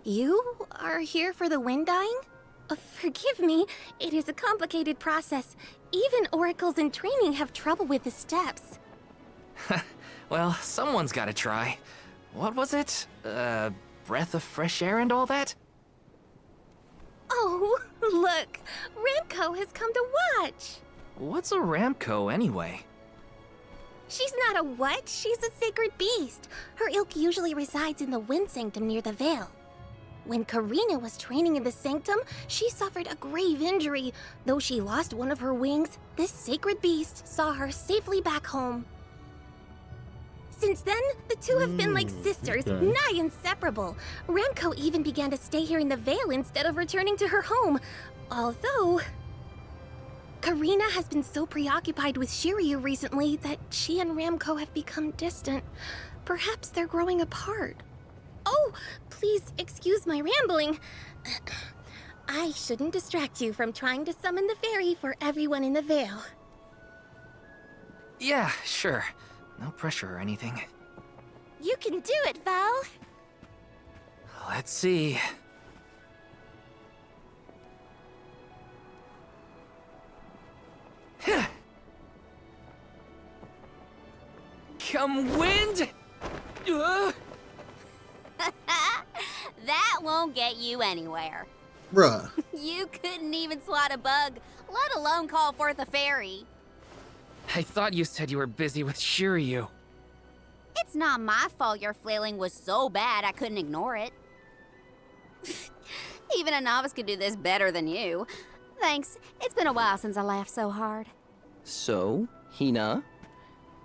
You are here for the wind dying? Forgive me, it is a complicated process. Even oracles in training have trouble with the steps. Well, someone's gotta try. What was it? Breath of fresh air and all that? Oh, look! Ramco has come to watch! What's a Ramco anyway? She's not a what? She's a sacred beast. Her ilk usually resides in the Wind Sanctum near the Veil. When Careena was training in the Sanctum, she suffered a grave injury. Though she lost one of her wings, this sacred beast saw her safely back home. Since then, the two have been like sisters, nigh inseparable. Ramco even began to stay here in the Veil instead of returning to her home. Although, Careena has been so preoccupied with Shiryu recently that she and Ramco have become distant. Perhaps they're growing apart. Oh, please excuse my rambling. I shouldn't distract you from trying to summon the fairy for everyone in the Veil. Yeah, sure. No pressure or anything. You can do it, Val. Let's see. Come wind! That won't get you anywhere. Bruh. You couldn't even swat a bug, let alone call forth a fairy. I thought you said you were busy with Shiryu. It's not my fault your flailing was so bad I couldn't ignore it. Even a novice could do this better than you. Thanks. It's been a while since I laughed so hard. So, Hina,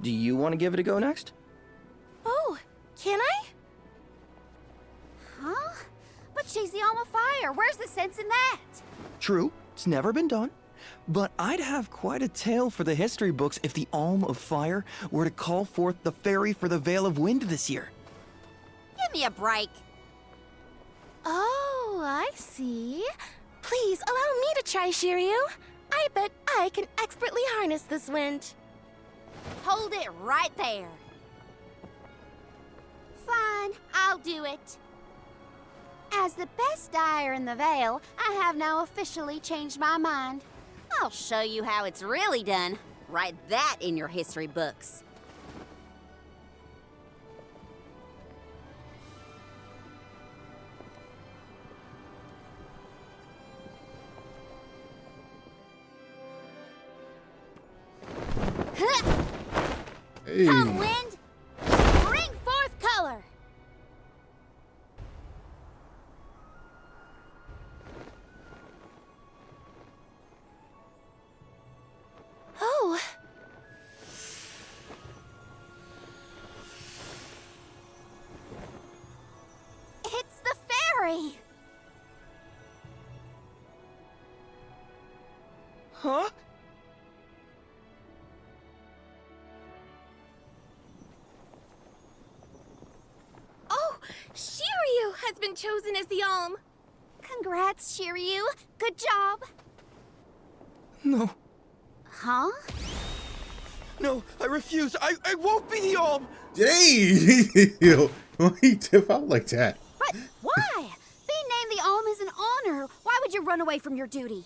do you want to give it a go next? Oh, can I? Huh? But she's the Alma Fire. Where's the sense in that? True, it's never been done. But I'd have quite a tale for the history books if the Alm of Fire were to call forth the fairy for the Veil of Wind this year. Give me a break. Oh, I see. Please allow me to try, Shiryu. I bet I can expertly harness this wind. Hold it right there. Fine, I'll do it. As the best dyer in the Veil, I have now officially changed my mind. I'll show you how it's really done. Write that in your history books. Hey. Come, wind! Bring forth color! Oh. It's the fairy! Huh? Oh, Shiryu has been chosen as the Alm. Congrats, Shiryu. Good job. No, Huh? no, I refuse. I won't be the Alm! Dang! Why you tip out like that? But why? Being named the Alm is an honor. Why would you run away from your duty?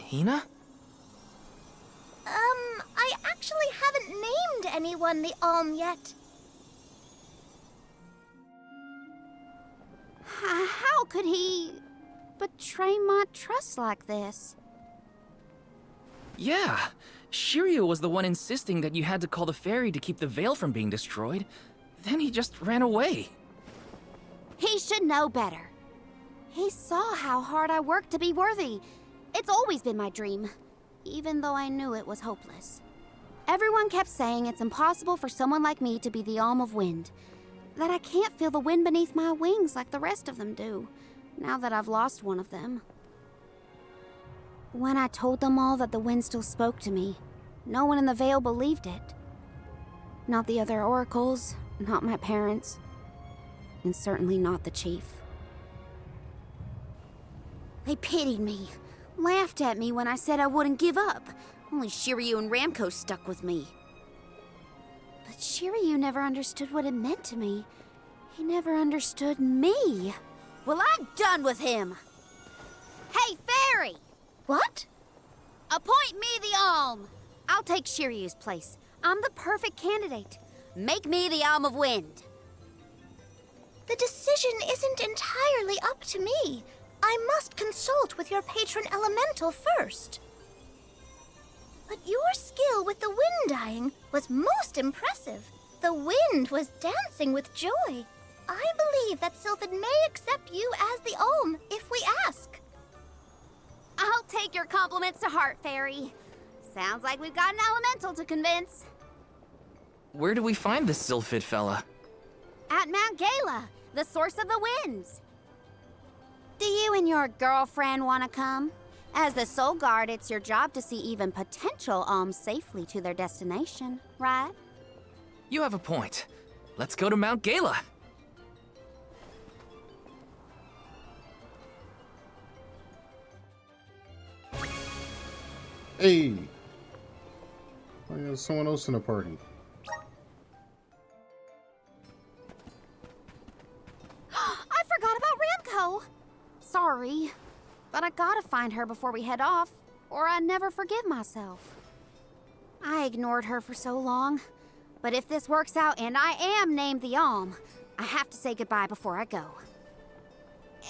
Hina? I actually haven't named anyone the Alm yet. How could he betray my trust like this? Yeah. Shiryu was the one insisting that you had to call the fairy to keep the veil from being destroyed. Then he just ran away. He should know better. He saw how hard I worked to be worthy. It's always been my dream, even though I knew it was hopeless. Everyone kept saying it's impossible for someone like me to be the Alm of Wind, that I can't feel the wind beneath my wings like the rest of them do, now that I've lost one of them. When I told them all that the wind still spoke to me, no one in the Veil believed it. Not the other oracles, not my parents, and certainly not the chief. They pitied me, laughed at me when I said I wouldn't give up. Only Shiryu and Ramco stuck with me. But Shiryu never understood what it meant to me. He never understood me. Well, I'm done with him. Hey, Fairy! What? Appoint me the Alm. I'll take Shiryu's place. I'm the perfect candidate. Make me the Alm of Wind. The decision isn't entirely up to me. I must consult with your patron elemental first. But your skill with the wind dyeing was most impressive. The wind was dancing with joy. I believe that Sylphid may accept you as the Alm if we ask. I'll take your compliments to heart, Fairy. Sounds like we've got an elemental to convince. Where do we find this Sylphid fella? At Mount Gala, the source of the winds. Do you and your girlfriend want to come? As the Soul Guard, it's your job to see even potential alms safely to their destination, right? You have a point. Let's go to Mount Gala. Hey! Oh, there's someone else in the party. I forgot about Ramco. Sorry, but I gotta find her before we head off, or I'd never forgive myself. I ignored her for so long, but if this works out and I am named the Alm, I have to say goodbye before I go.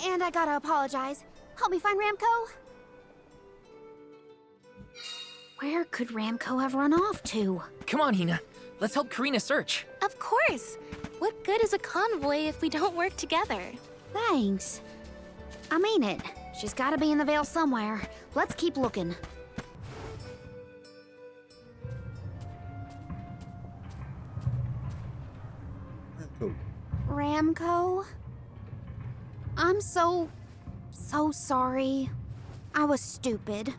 And I gotta apologize. Help me find Ramco. Where could Ramco have run off to? Come on, Hina. Let's help Careena search. Of course. What good is a convoy if we don't work together? Thanks. I mean it. She's gotta be in the Vale somewhere. Let's keep looking. Cool. Ramco? I'm so sorry. I was stupid.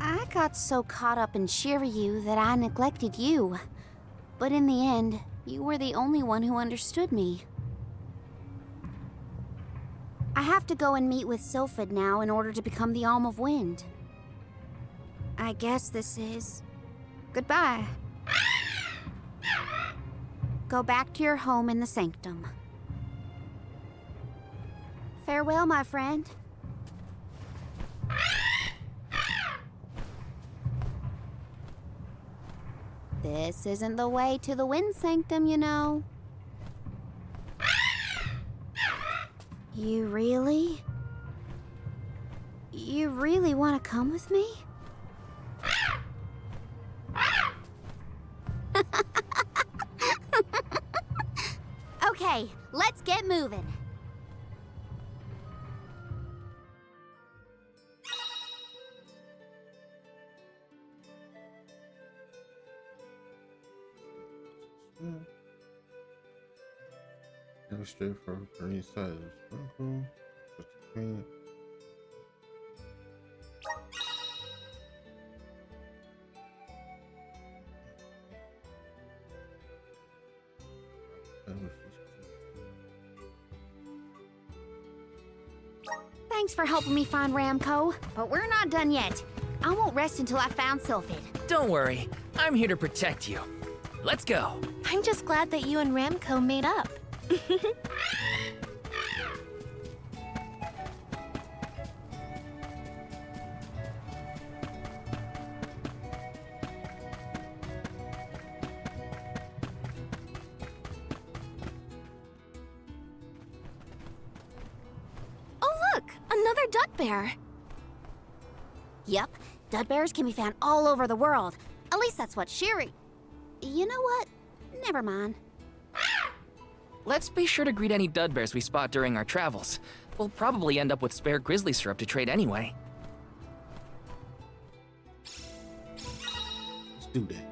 I got so caught up in Shiryu that I neglected you. But in the end, you were the only one who understood me. I have to go and meet with Sylphid now in order to become the Alm of Wind. I guess this is... goodbye. Go back to your home in the Sanctum. Farewell, my friend. This isn't the way to the Wind Sanctum, you know. You really want to come with me? Okay, let's get moving. Go straight from green side. Cool. Just green. Thanks for helping me find Ramco, but we're not done yet. I won't rest until I found Sylphid. Don't worry. I'm here to protect you. Let's go. I'm just glad that you and Ramco made up. Oh look, another duck bear. Yep, dud bears can be found all over the world. At least that's what Shiri... You know what? Never mind. Let's be sure to greet any dud bears we spot during our travels. We'll probably end up with spare grizzly syrup to trade anyway. Let's do that.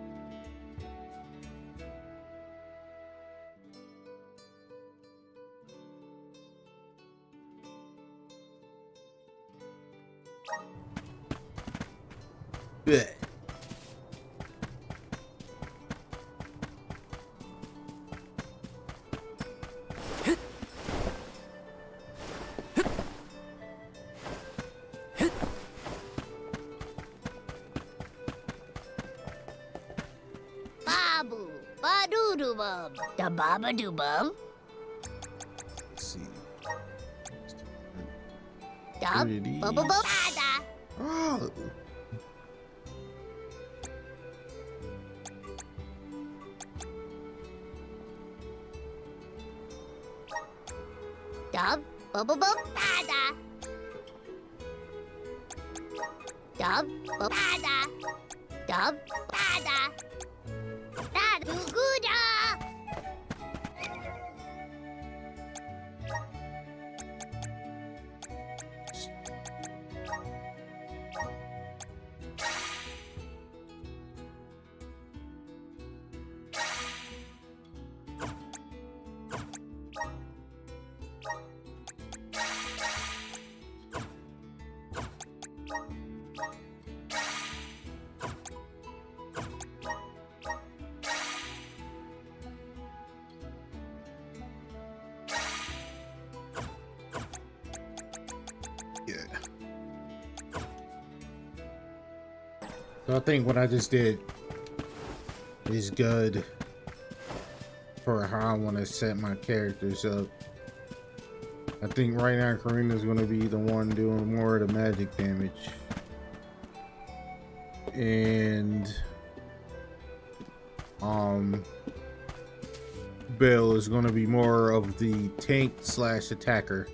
Yeah. Babu, Badu, bum. Da baba doo bum. Let's see. Dub. Here it is. Bubba bada. Oh. Dub. Bubba bada. Dub. Bada. Dub. Bada. Da doo gooda. Yeah. So I think what I just did is good for how I want to set my characters up. I think right now Careena's going to be the one doing more of the magic damage. And Bill is going to be more of the tank / attacker.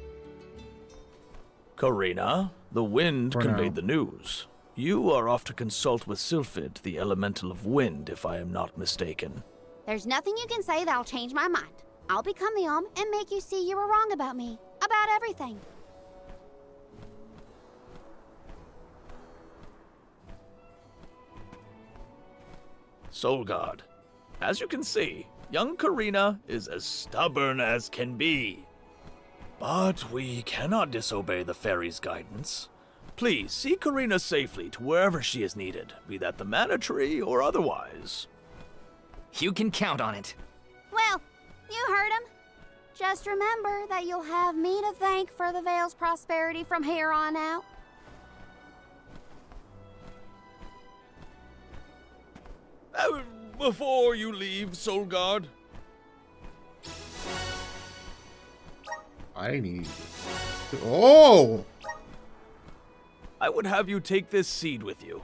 Careena, the wind For conveyed now. the news. You are off to consult with Sylphid, the elemental of wind, if I am not mistaken. There's nothing you can say that'll change my mind. I'll become the Alm and make you see you were wrong about me. About everything. Soul God, as you can see, young Careena is as stubborn as can be. But we cannot disobey the fairy's guidance. Please see Careena safely to wherever she is needed, be that the mana tree or otherwise. You can count on it. Well, you heard him. Just remember that you'll have me to thank for the Vale's prosperity from here on out. Before you leave, Soul God, I need. Oh! I would have you take this seed with you.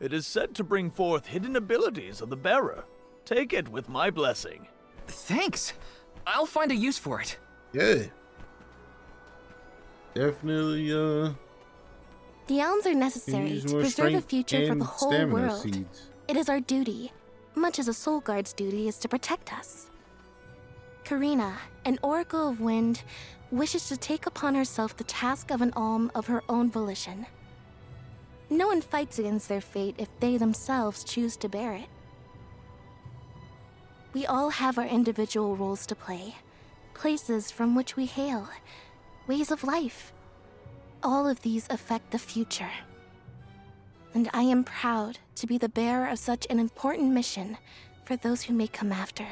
It is said to bring forth hidden abilities of the bearer. Take it with my blessing. Thanks. I'll find a use for it. Yeah. Definitely, The elms are necessary use to more preserve a strength future for and the whole stamina world. seeds. It is our duty, much as a soul guard's duty is to protect us. Careena, an oracle of wind, wishes to take upon herself the task of an alm of her own volition. No one fights against their fate if they themselves choose to bear it. We all have our individual roles to play, places from which we hail, ways of life. All of these affect the future. And I am proud to be the bearer of such an important mission for those who may come after.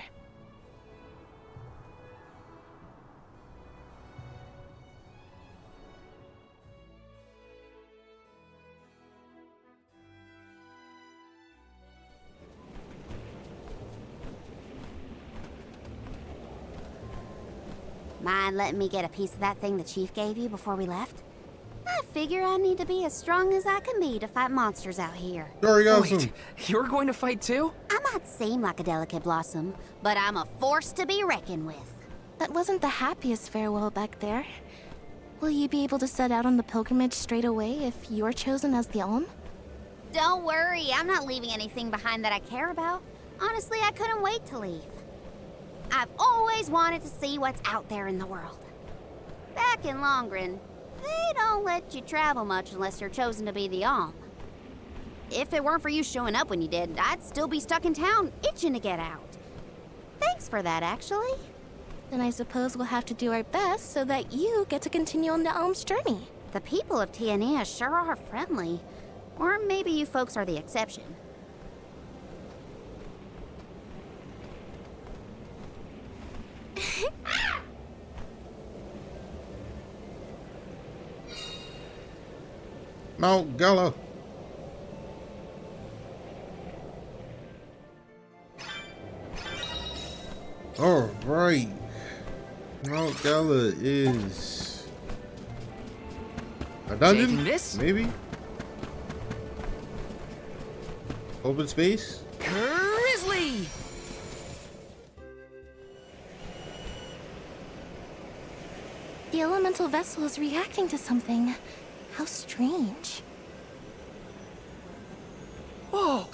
Mind letting me get a piece of that thing the chief gave you before we left? I figure I need to be as strong as I can be to fight monsters out here. Sure, you got Wait, some. you're going to fight too? I might seem like a delicate blossom, but I'm a force to be reckoned with. That wasn't the happiest farewell back there. Will you be able to set out on the pilgrimage straight away if you're chosen as the alm? Don't worry, I'm not leaving anything behind that I care about. Honestly, I couldn't wait to leave. I've always wanted to see what's out there in the world. Back in Longren, they don't let you travel much unless you're chosen to be the alm. If it weren't for you showing up when you did, I'd still be stuck in town, itching to get out. Thanks for that, actually. Then I suppose we'll have to do our best so that you get to continue on the alm's journey. The people of Tiania sure are friendly. Or maybe you folks are the exception. No, Gullo. All right. Mount Gala is a dungeon? Taking this? Maybe? Open space? Grizzly! The elemental vessel is reacting to something. How strange. Whoa!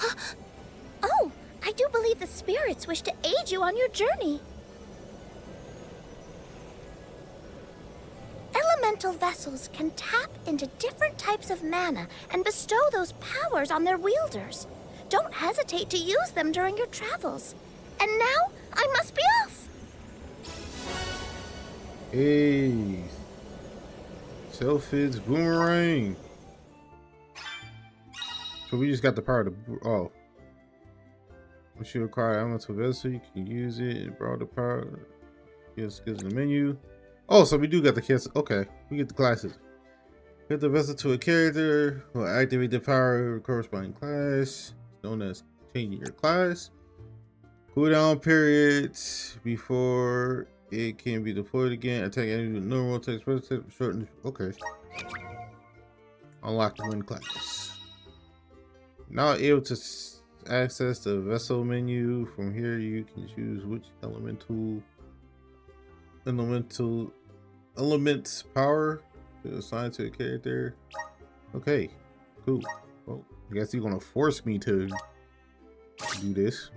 Oh, I do believe the spirits wish to aid you on your journey. Elemental vessels can tap into different types of mana and bestow those powers on their wielders. Don't hesitate to use them during your travels. And now, I must be off. Hey. Sylphid's boomerang. So we just got the power to. Oh. Once you acquire elemental vessel, you can use it and borrow the power. Yes, gives the menu. Oh, so we do got the kids. Okay, we get the classes. Get the vessel to a character. Will activate the power of a corresponding class, known as changing your class. Cooldown periods before it can be deployed again. Attack enemy with normal attack. Shorten. Okay. Unlock the wind class. Now able to access the vessel menu. From here, you can choose which elements power to assign to a character. Okay, cool. Well, I guess you're gonna force me to do this.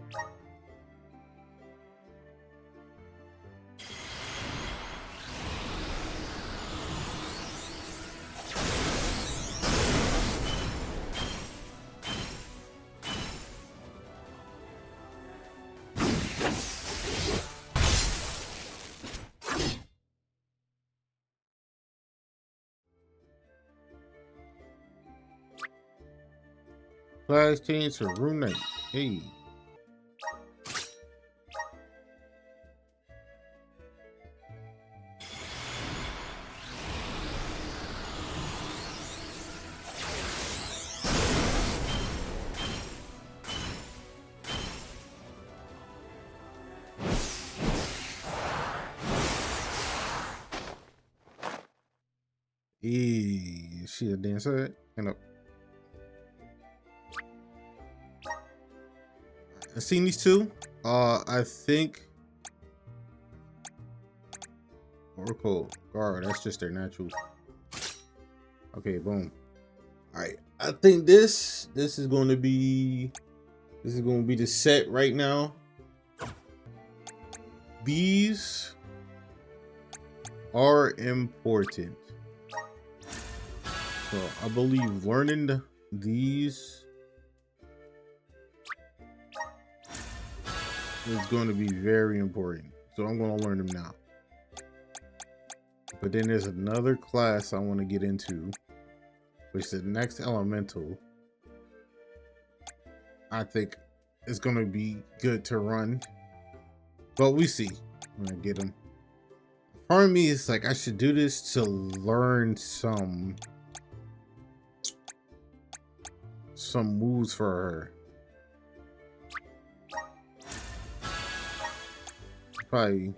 Class change to room night. Hey. Hey, she a dancer. And up. I've seen these two. I think Oracle Guard. That's just their natural. Okay, boom. All right. I think this is going to be the set right now. These are important. So I believe learning these is going to be very important. So I'm going to learn them now. But then there's another class I want to get into, which is the next elemental. I think it's going to be good to run. But we see. I'm going to get them. Part of me is like, I should do this to learn some moves for her. Probably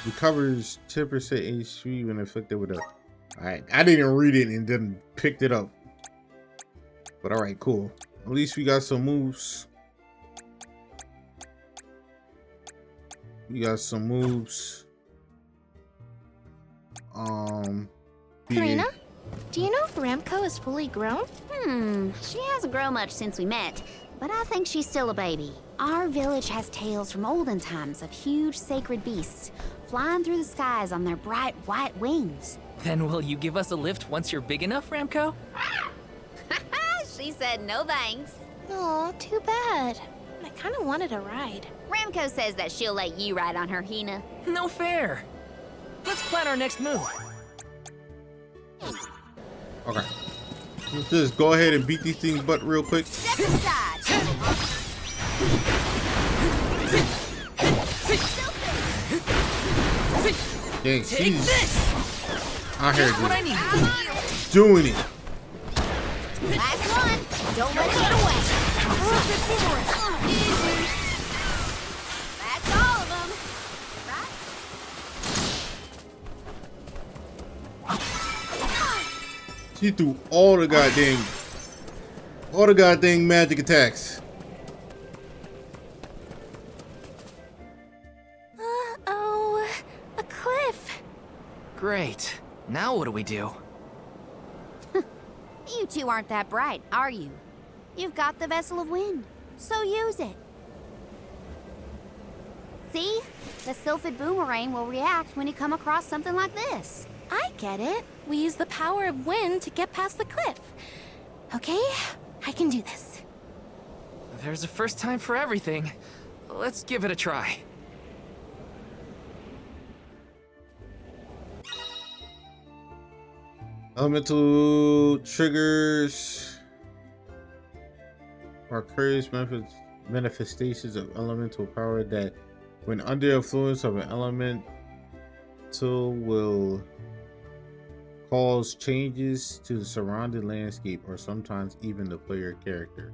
recovers 10% HP when afflicted with a. Alright, I didn't read it and then picked it up. But alright, cool. At least we got some moves. Careena, do you know if Ramco is fully grown? She hasn't grown much since we met, but I think she's still a baby. Our village has tales from olden times of huge sacred beasts flying through the skies on their bright white wings. Then will you give us a lift once you're big enough, Ramco? She said no thanks. Aw, too bad. I kind of wanted a ride. Ramco says that she'll let you ride on her, Hina. No fair. Let's plan our next move. Okay. Let's just go ahead and beat these things butt real quick. Step aside. Dang, Take she's this! out here Just what I need. just doing it. Last one. Don't let it get away. She threw all the goddamn magic attacks. Uh-oh. A cliff. Great. Now what do we do? You two aren't that bright, are you? You've got the Vessel of Wind, so use it. See? The Sylphid boomerang will react when you come across something like this. I get it. We use the power of wind to get past the cliff. Okay, I can do this. There's a first time for everything. Let's give it a try. Elemental triggers are curious manifestations of elemental power that, when under influence of an elemental, will cause changes to the surrounding landscape or sometimes even the player character.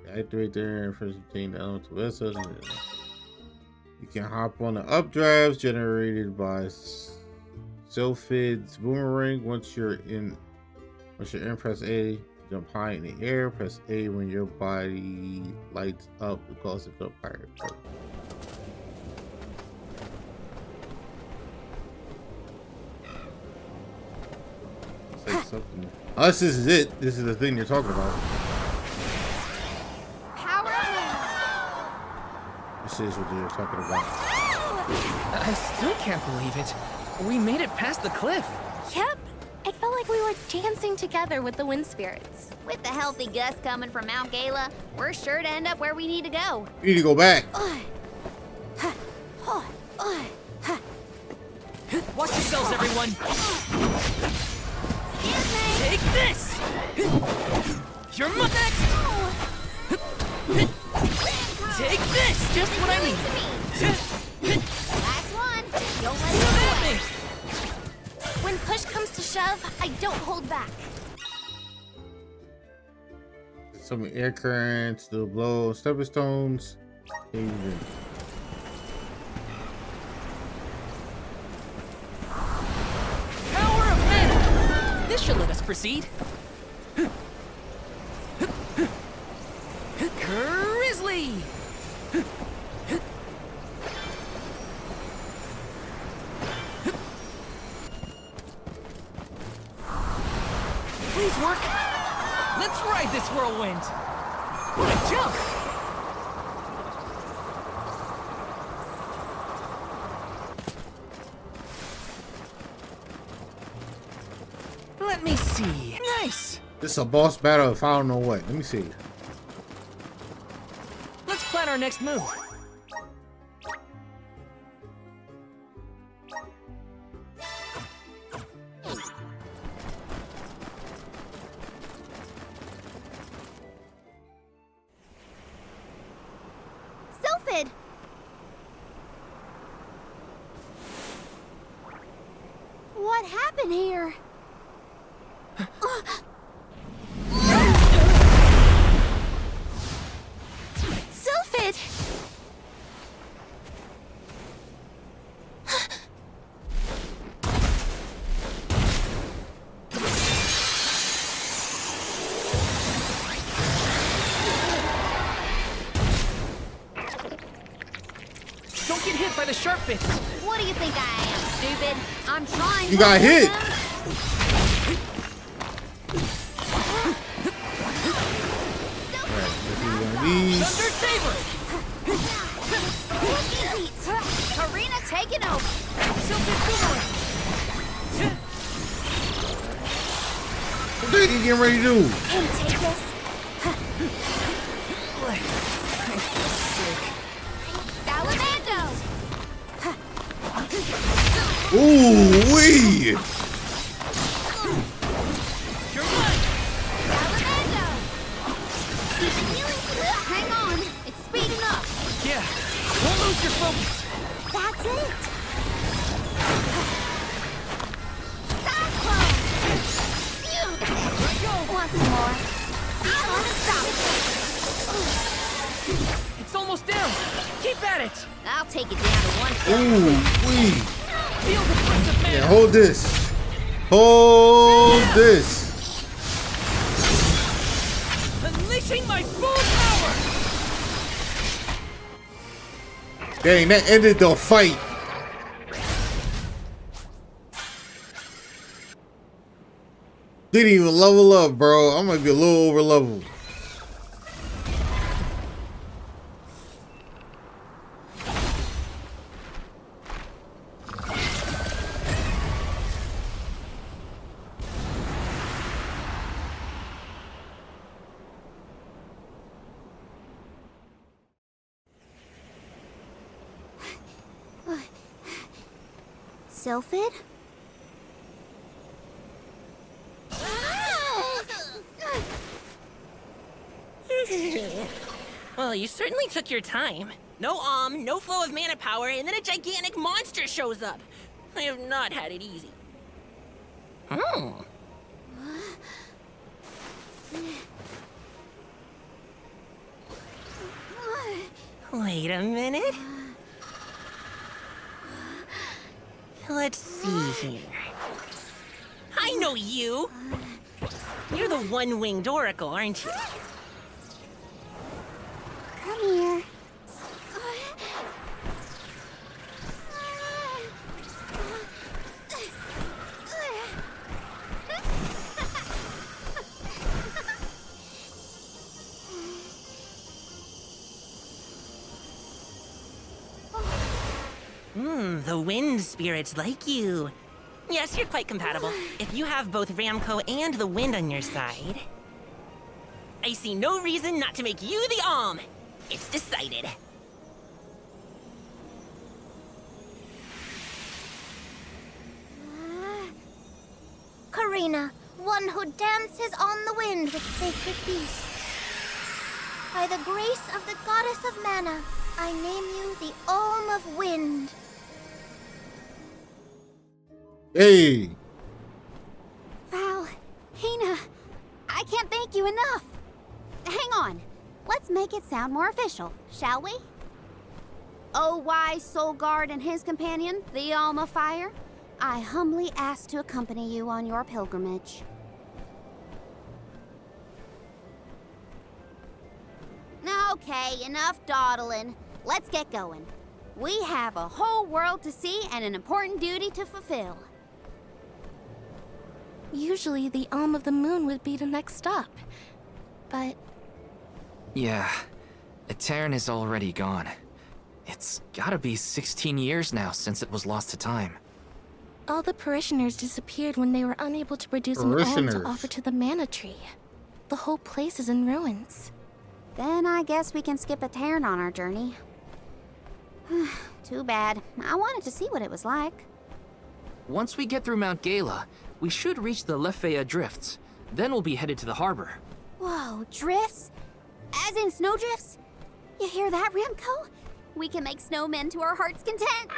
Activate there and first obtain the elemental vessels. You can hop on the updrafts generated by Sylphid's boomerang. Once you're in, press A. Jump high in the air. Press A when your body lights up because it's up higher. Say something. Unless this is it. This is the thing you're talking about. Power up! This is what you're talking about. I still can't believe it. We made it past the cliff. Yep. It felt like we were dancing together with the wind spirits. With the healthy gust coming from Mount Gala, we're sure to end up where we need to go. You need to go back. Watch yourselves, everyone. Excuse me! Take this! You're next! Take this! Just what I need. Last one! Don't let Come it at me! When push comes to shove, I don't hold back. Some air currents, the blow, stepping stones. Even. Power of mana! This should let us proceed. Grizzly! Please work. Let's ride this whirlwind. What a jump! Let me see. Nice. This is a boss battle if I don't know what. Let me see. Let's plan our next move. Sylphid! What happened here? Sylphid! Don't get hit by the sharp bits. What do you think I am, stupid? I'm trying You to got hold hit. them. These. Thunder Saber! Careena taking over. Sylphid Boomerang! What are you getting ready to do? Can take this. I feel sick. Salamando! Ooh wee! You're mine! Salamando! Hang on, it's speeding up. Yeah, don't lose your focus. That's it. Cyclone! Want some more? I want to stop. It's almost down. Keep at it. I'll take it down to one. Ooh wee! Feel the punch of mana. Yeah, hold this. Hold this. Unleashing my full power! Dang, that ended the fight. Didn't even level up, bro. I might be a little over leveled. Sylphid? Well, you certainly took your time. No no flow of mana power, and then a gigantic monster shows up. I have not had it easy. Wait a minute. Let's see here. I know you! You're the one-winged oracle, aren't you? Come here. The wind spirits like you. Yes, you're quite compatible. If you have both Ramco and the wind on your side, I see no reason not to make you the Alm. It's decided. Careena, one who dances on the wind with sacred beasts. By the grace of the goddess of mana, I name you the Alm of Wind. Hey. Val, Hina, I can't thank you enough. Hang on. Let's make it sound more official, shall we? Oh, wise Soul Guard and his companion, the Alm of Fire, I humbly ask to accompany you on your pilgrimage. Okay, enough dawdling. Let's get going. We have a whole world to see and an important duty to fulfill. Usually the Alm of the Moon would be the next stop. But Yeah, Etern is already gone. It's gotta be 16 years now since it was lost to time. all the parishioners disappeared when they were unable to produce an alm Parishioners. to offer to the mana tree. The whole place is in ruins. Then I guess we can skip Etern on our journey. Too bad. I wanted to see what it was like. Once we get through Mount Gala, we should reach the Lefaya Drifts. Then we'll be headed to the harbor. Whoa, drifts? As in snowdrifts? You hear that, Ramco? We can make snowmen to our heart's content.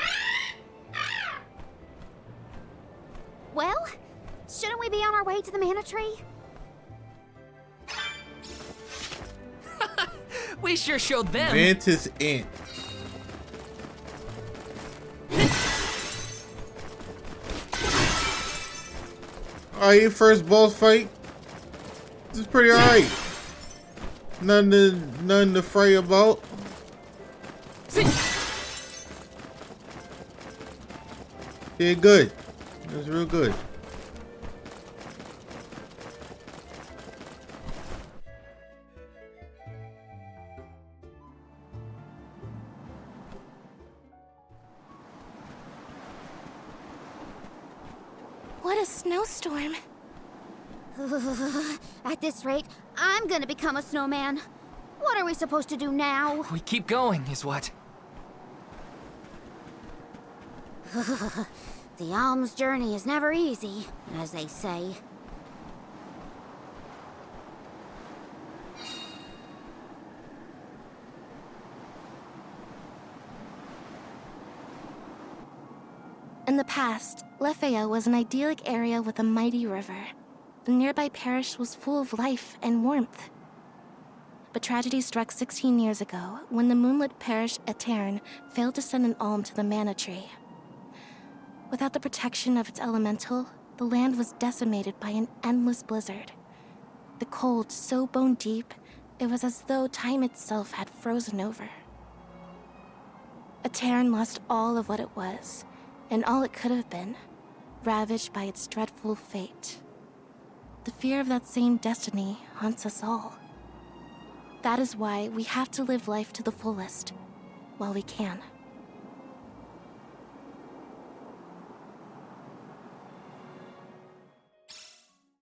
Well, shouldn't we be on our way to the mana tree? We sure showed them. Mantis Ant. Alright, your first boss fight. This is pretty alright. Nothing to fray about. Did good. It was real good. What a snowstorm. At this rate, I'm gonna become a snowman. What are we supposed to do now? We keep going, is what? The alm's journey is never easy, as they say. In the past, Lefaya was an idyllic area with a mighty river. The nearby parish was full of life and warmth. But tragedy struck 16 years ago when the moonlit parish Etern failed to send an alm to the mana tree. Without the protection of its elemental, the land was decimated by an endless blizzard. The cold so bone deep It was as though time itself had frozen over. A Terran lost all of what it was, and all it could have been, ravaged by its dreadful fate. The fear of that same destiny haunts us all. That is why we have to live life to the fullest, while we can.